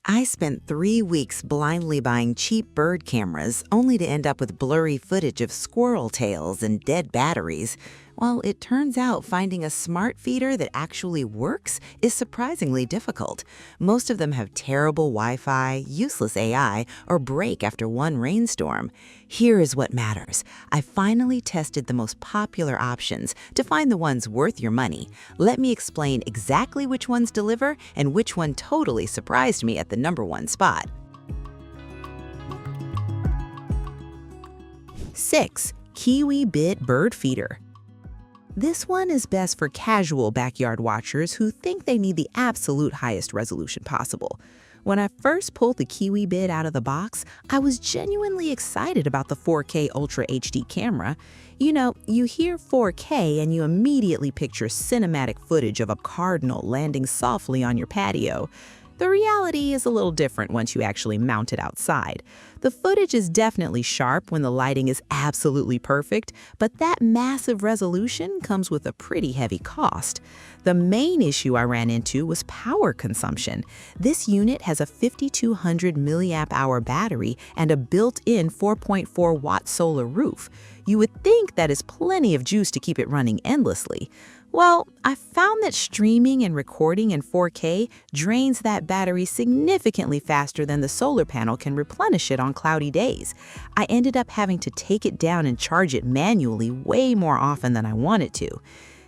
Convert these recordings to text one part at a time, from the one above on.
I spent 3 weeks blindly buying cheap bird cameras only to end up with blurry footage of squirrel tails and dead batteries. Well, it turns out finding a smart feeder that actually works is surprisingly difficult. Most of them have terrible Wi-Fi, useless AI, or break after one rainstorm. Here is what matters. I finally tested the most popular options to find the ones worth your money. Let me explain exactly which ones deliver and which one totally surprised me at the #1 spot. 6. Kiwibit Bird Feeder. This one is best for casual backyard watchers who think they need the absolute highest resolution possible. When I first pulled the Kiwibit out of the box, I was genuinely excited about the 4K Ultra HD camera. You know, you hear 4K and you immediately picture cinematic footage of a cardinal landing softly on your patio. The reality is a little different once you actually mount it outside. The footage is definitely sharp when the lighting is absolutely perfect, but that massive resolution comes with a pretty heavy cost. The main issue I ran into was power consumption. This unit has a 5200 milliamp hour battery and a built-in 4.4 watt solar roof. You would think that is plenty of juice to keep it running endlessly. Well, I found that streaming and recording in 4K drains that battery significantly faster than the solar panel can replenish it on cloudy days. I ended up having to take it down and charge it manually way more often than I wanted to.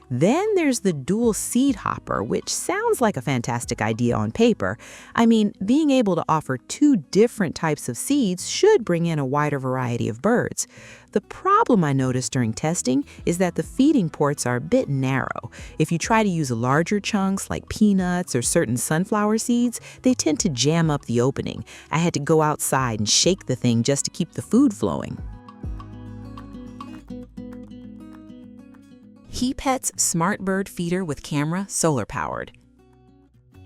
Then there's the dual seed hopper, which sounds like a fantastic idea on paper. I mean, being able to offer 2 different types of seeds should bring in a wider variety of birds. The problem I noticed during testing is that the feeding ports are a bit narrow. If you try to use larger chunks like peanuts or certain sunflower seeds, they tend to jam up the opening. I had to go outside and shake the thing just to keep the food flowing. Heapets Smart Bird Feeder with camera, solar-powered.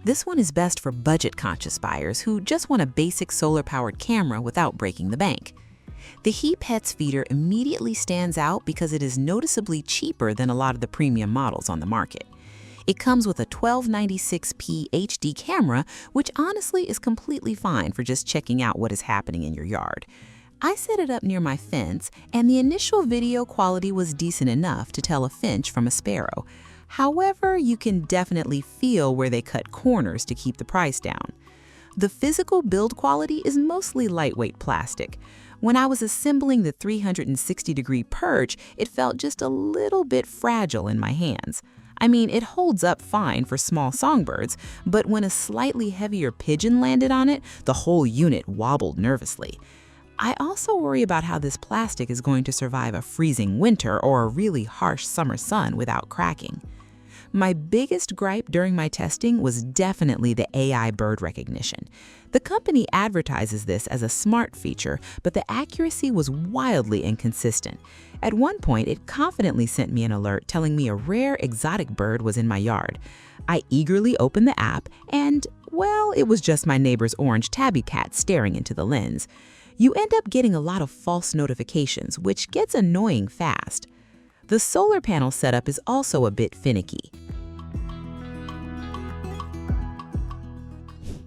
This one is best for budget-conscious buyers who just want a basic solar-powered camera without breaking the bank. The Heapets feeder immediately stands out because it is noticeably cheaper than a lot of the premium models on the market. It comes with a 1296p HD camera, which honestly is completely fine for just checking out what is happening in your yard. I set it up near my fence, and the initial video quality was decent enough to tell a finch from a sparrow. However, you can definitely feel where they cut corners to keep the price down. The physical build quality is mostly lightweight plastic. When I was assembling the 360-degree perch, it felt just a little bit fragile in my hands. I mean, it holds up fine for small songbirds, but when a slightly heavier pigeon landed on it, the whole unit wobbled nervously. I also worry about how this plastic is going to survive a freezing winter or a really harsh summer sun without cracking. My biggest gripe during my testing was definitely the AI bird recognition. The company advertises this as a smart feature, but the accuracy was wildly inconsistent. At one point, it confidently sent me an alert telling me a rare exotic bird was in my yard. I eagerly opened the app and, well, it was just my neighbor's orange tabby cat staring into the lens. You end up getting a lot of false notifications, which gets annoying fast. The solar panel setup is also a bit finicky.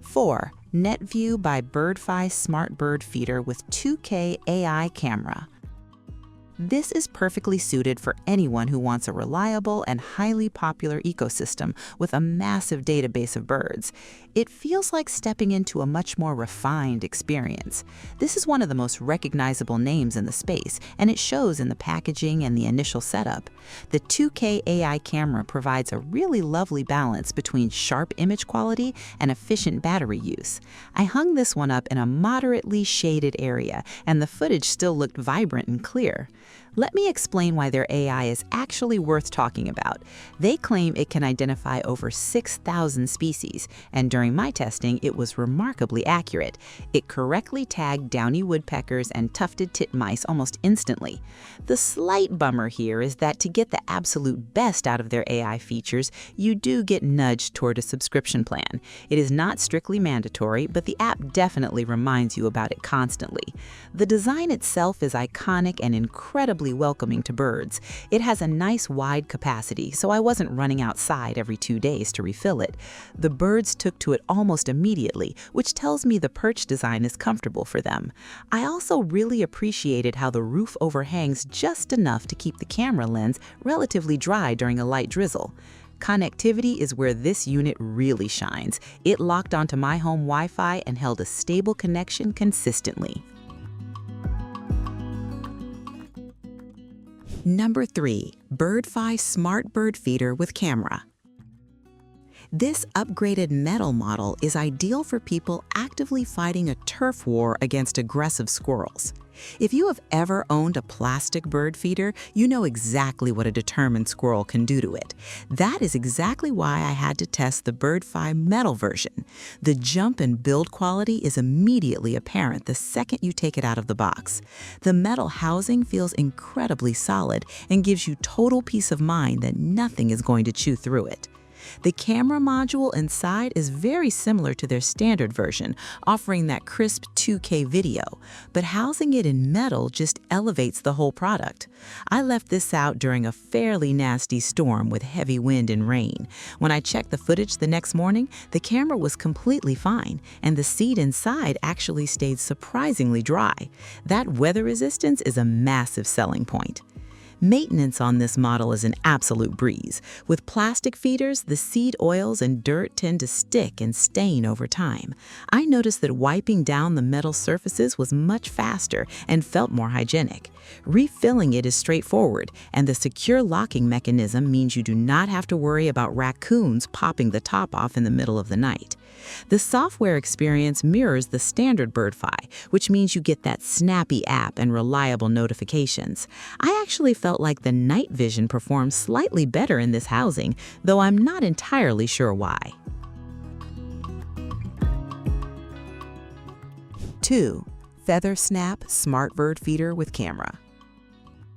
4. Netvueby by Birdfy Smart Bird Feeder with 2K AI camera. This is perfectly suited for anyone who wants a reliable and highly popular ecosystem with a massive database of birds. It feels like stepping into a much more refined experience. This is one of the most recognizable names in the space, and it shows in the packaging and the initial setup. The 2K AI camera provides a really lovely balance between sharp image quality and efficient battery use. I hung this one up in a moderately shaded area, and the footage still looked vibrant and clear. Let me explain why their AI is actually worth talking about. They claim it can identify over 6,000 species, and during my testing, it was remarkably accurate. It correctly tagged downy woodpeckers and tufted titmice almost instantly. The slight bummer here is that to get the absolute best out of their AI features, you do get nudged toward a subscription plan. It is not strictly mandatory, but the app definitely reminds you about it constantly. The design itself is iconic and incredibly incredibly welcoming to birds. It has a nice wide capacity, so I wasn't running outside every 2 days to refill it. The birds took to it almost immediately, which tells me the perch design is comfortable for them. I also really appreciated how the roof overhangs just enough to keep the camera lens relatively dry during a light drizzle. Connectivity is where this unit really shines. It locked onto my home Wi-Fi and held a stable connection consistently. Number 3. Birdfy Smart Bird Feeder with Camera. This upgraded metal model is ideal for people actively fighting a turf war against aggressive squirrels. If you have ever owned a plastic bird feeder, you know exactly what a determined squirrel can do to it. That is exactly why I had to test the Birdfy metal version. The jump in build quality is immediately apparent the second you take it out of the box. The metal housing feels incredibly solid and gives you total peace of mind that nothing is going to chew through it. The camera module inside is very similar to their standard version, offering that crisp 2K video, but housing it in metal just elevates the whole product. I left this out during a fairly nasty storm with heavy wind and rain. When I checked the footage the next morning, the camera was completely fine, and the seat inside actually stayed surprisingly dry. That weather resistance is a massive selling point. Maintenance on this model is an absolute breeze. With plastic feeders, the seed oils and dirt tend to stick and stain over time. I noticed that wiping down the metal surfaces was much faster and felt more hygienic. Refilling it is straightforward, and the secure locking mechanism means you do not have to worry about raccoons popping the top off in the middle of the night. The software experience mirrors the standard Birdfy, which means you get that snappy app and reliable notifications. I actually felt like the night vision performed slightly better in this housing, though I'm not entirely sure why. 2. FeatherSnap Smart Bird Feeder with Camera.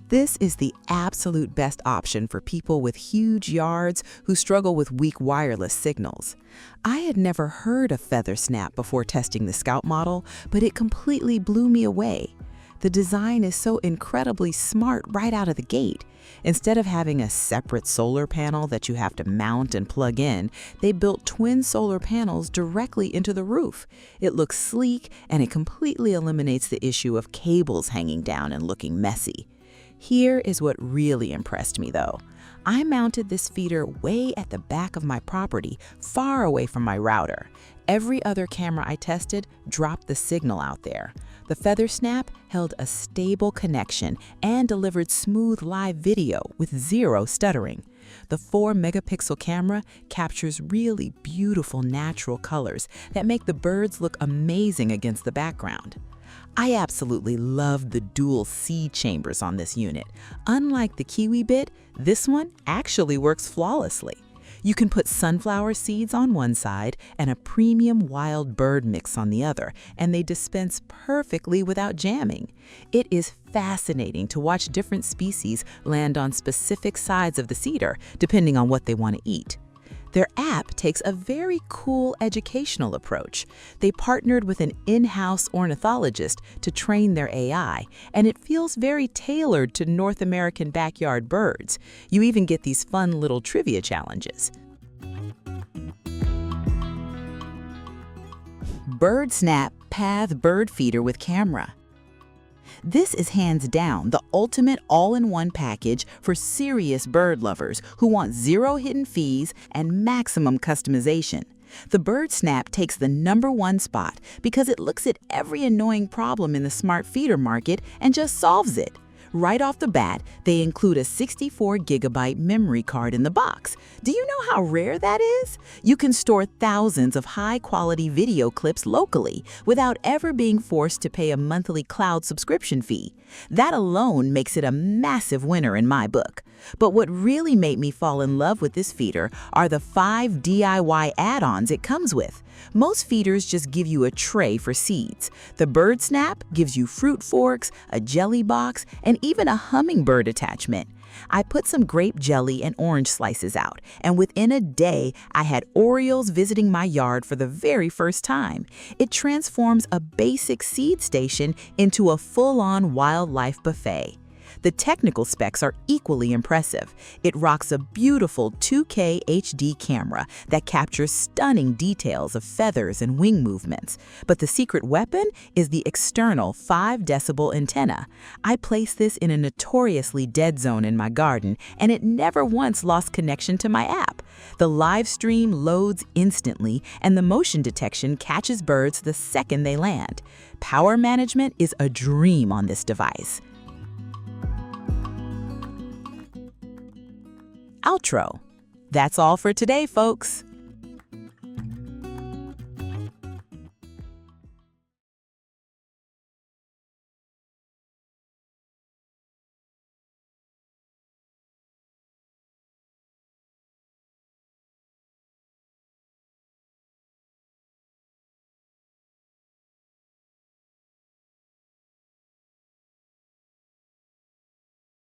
This is the absolute best option for people with huge yards who struggle with weak wireless signals. I had never heard of FeatherSnap before testing the Scout model, but it completely blew me away. The design is so incredibly smart right out of the gate. Instead of having a separate solar panel that you have to mount and plug in, they built twin solar panels directly into the roof. It looks sleek, and it completely eliminates the issue of cables hanging down and looking messy. Here is what really impressed me though. I mounted this feeder way at the back of my property, far away from my router. Every other camera I tested dropped the signal out there. The FeatherSnap held a stable connection and delivered smooth live video with zero stuttering. The 4-megapixel camera captures really beautiful natural colors that make the birds look amazing against the background. I absolutely love the dual seed chambers on this unit. Unlike the Kiwibit, this one actually works flawlessly. You can put sunflower seeds on one side and a premium wild bird mix on the other, and they dispense perfectly without jamming. It is fascinating to watch different species land on specific sides of the cedar, depending on what they want to eat. Their app takes a very cool educational approach. They partnered with an in-house ornithologist to train their AI, and it feels very tailored to North American backyard birds. You even get these fun little trivia challenges. BirdSnap PAV Bird Feeder with Camera. This is hands down the ultimate all-in-one package for serious bird lovers who want zero hidden fees and maximum customization. The BirdSnap takes the #1 spot because it looks at every annoying problem in the smart feeder market and just solves it. Right off the bat, they include a 64-gigabyte memory card in the box. Do you know how rare that is? You can store thousands of high-quality video clips locally without ever being forced to pay a monthly cloud subscription fee. That alone makes it a massive winner in my book. But what really made me fall in love with this feeder are the 5 DIY add-ons it comes with. Most feeders just give you a tray for seeds. The BirdSnap gives you fruit forks, a jelly box, and even a hummingbird attachment. I put some grape jelly and orange slices out, and within a day, I had Orioles visiting my yard for the very first time. It transforms a basic seed station into a full-on wildlife buffet. The technical specs are equally impressive. It rocks a beautiful 2K HD camera that captures stunning details of feathers and wing movements. But the secret weapon is the external 5-decibel antenna. I placed this in a notoriously dead zone in my garden, and it never once lost connection to my app. The live stream loads instantly, and the motion detection catches birds the second they land. Power management is a dream on this device. Outro. That's all for today, folks.